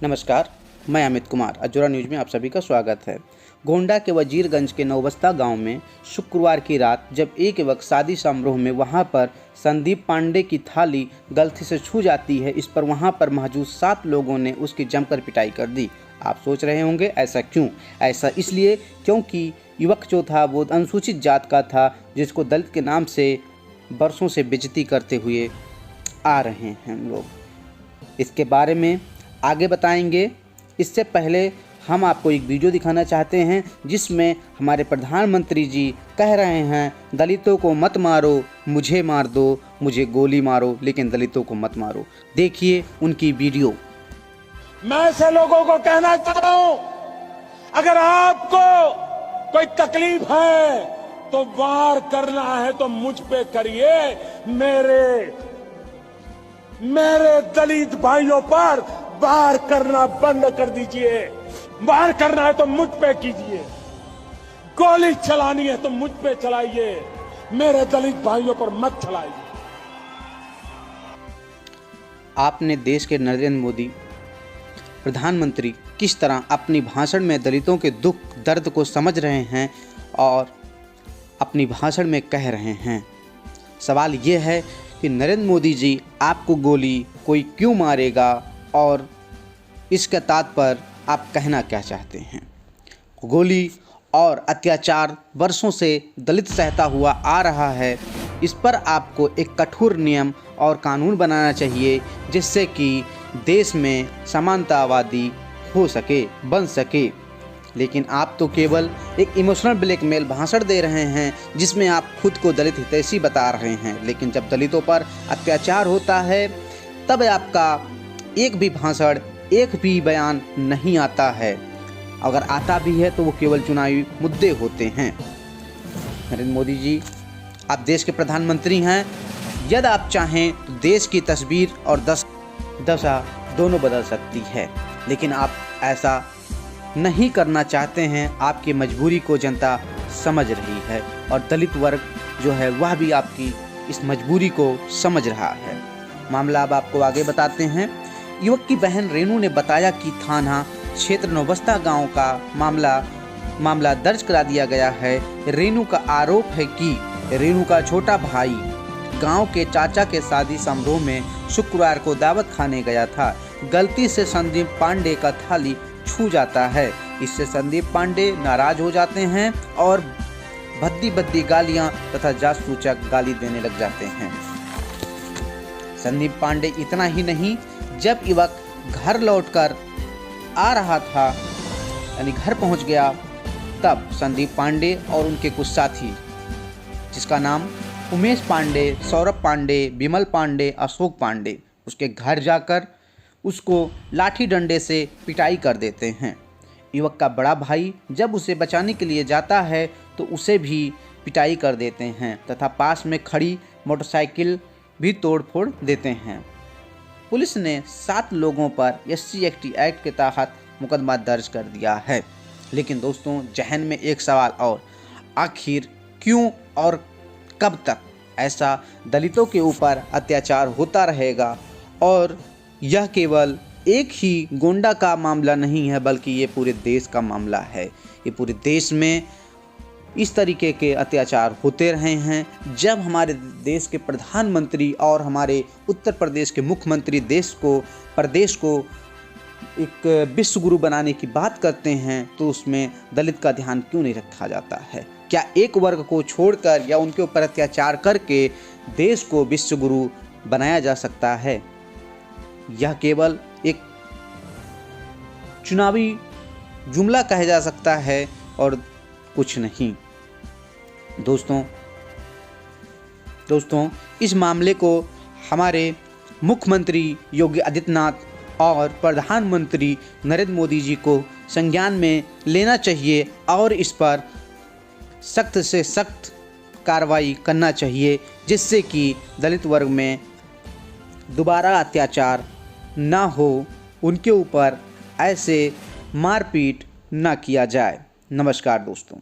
नमस्कार, मैं अमित कुमार। अजोरा न्यूज़ में आप सभी का स्वागत है। गोंडा के वजीरगंज के नौबस्ता गांव में शुक्रवार की रात जब एक युवक शादी समारोह में वहां पर संदीप पांडे की थाली गलती से छू जाती है, इस पर वहां पर मौजूद 7 लोगों ने उसकी जमकर पिटाई कर दी। आप सोच रहे होंगे ऐसा क्यों? ऐसा इसलिए क्योंकि युवक जो था वो अनुसूचित जात का था, जिसको दलित के नाम से बरसों से बेइज्जती करते हुए आ रहे हैं हम लोग। इसके बारे में आगे बताएंगे। इससे पहले हम आपको एक वीडियो दिखाना चाहते हैं जिसमें हमारे प्रधानमंत्री जी कह रहे हैं, दलितों को मत मारो, मुझे मार दो, मुझे गोली मारो, लेकिन दलितों को मत मारो। देखिए उनकी वीडियो। मैं ऐसे लोगों को कहना चाहता हूं, अगर आपको कोई तकलीफ है तो वार करना है तो मुझ पे करिए, मेरे दलित भाइयों पर वार करना बंद कर दीजिए। वार करना है तो मुझ पे कीजिए, गोली चलानी है तो मुझ पे चलाइए, मेरे दलित भाइयों पर मत चलाइए। आपने देश के नरेंद्र मोदी प्रधानमंत्री किस तरह अपनी भाषण में दलितों के दुख दर्द को समझ रहे हैं और अपनी भाषण में कह रहे हैं। सवाल ये है कि नरेंद्र मोदी जी आपको गोली कोई क्यों मारेगा और इसका तात्पर्य आप कहना क्या चाहते हैं? गोली और अत्याचार वर्षों से दलित सहता हुआ आ रहा है। इस पर आपको एक कठोर नियम और कानून बनाना चाहिए जिससे कि देश में समानतावादी हो सके, बन सके। लेकिन आप तो केवल एक इमोशनल ब्लैकमेल भाषण दे रहे हैं जिसमें आप खुद को दलित हितैषी बता रहे हैं, लेकिन जब दलितों पर अत्याचार होता है तब आपका एक भी भाषण, एक भी बयान नहीं आता है। अगर आता भी है तो वो केवल चुनावी मुद्दे होते हैं। नरेंद्र मोदी जी, आप देश के प्रधानमंत्री हैं। यदि आप चाहें तो देश की तस्वीर और दशा दोनों बदल सकती है, लेकिन आप ऐसा नहीं करना चाहते हैं। आपकी मजबूरी को जनता समझ रही है और दलित वर्ग जो है वह भी आपकी इस मजबूरी को समझ रहा है। मामला अब आपको आगे बताते हैं। युवक की बहन रेनू ने बताया कि थाना क्षेत्र नौबस्ता गांव का मामला दर्ज करा दिया गया है। रेनू का आरोप है कि रेनू का छोटा भाई गांव के चाचा के शादी समारोह में शुक्रवार को दावत खाने गया था। गलती से संदीप पांडे का थाली छू जाता है। इससे संदीप पांडे नाराज हो जाते हैं और भद्दी गालियां तथा जासूचक गाली देने लग जाते हैं। संदीप पांडे इतना ही नहीं, जब युवक घर लौटकर आ रहा था, यानी घर पहुंच गया, तब संदीप पांडे और उनके कुछ साथी, जिसका नाम उमेश पांडे, सौरभ पांडे, विमल पांडे, अशोक पांडे, उसके घर जाकर उसको लाठी डंडे से पिटाई कर देते हैं। युवक का बड़ा भाई जब उसे बचाने के लिए जाता है तो उसे भी पिटाई कर देते हैं तथा पास में खड़ी मोटरसाइकिल भी तोड़फोड़ देते हैं। पुलिस ने 7 लोगों पर SC/ST एक्ट के तहत मुकदमा दर्ज कर दिया है। लेकिन दोस्तों, जहन में एक सवाल और, आखिर क्यों और कब तक ऐसा दलितों के ऊपर अत्याचार होता रहेगा? और यह केवल एक ही गोंडा का मामला नहीं है, बल्कि ये पूरे देश का मामला है। ये पूरे देश में इस तरीके के अत्याचार होते रहे हैं। जब हमारे देश के प्रधानमंत्री और हमारे उत्तर प्रदेश के मुख्यमंत्री प्रदेश को एक विश्व गुरु बनाने की बात करते हैं तो उसमें दलित का ध्यान क्यों नहीं रखा जाता है? क्या एक वर्ग को छोड़कर या उनके ऊपर अत्याचार करके देश को विश्व गुरु बनाया जा सकता है? यह केवल एक चुनावी जुमला कहा जा सकता है और कुछ नहीं। दोस्तों, इस मामले को हमारे मुख्यमंत्री योगी आदित्यनाथ और प्रधानमंत्री नरेंद्र मोदी जी को संज्ञान में लेना चाहिए और इस पर सख्त से सख्त कार्रवाई करना चाहिए, जिससे कि दलित वर्ग में दोबारा अत्याचार ना हो, उनके ऊपर ऐसे मारपीट ना किया जाए। नमस्कार दोस्तों।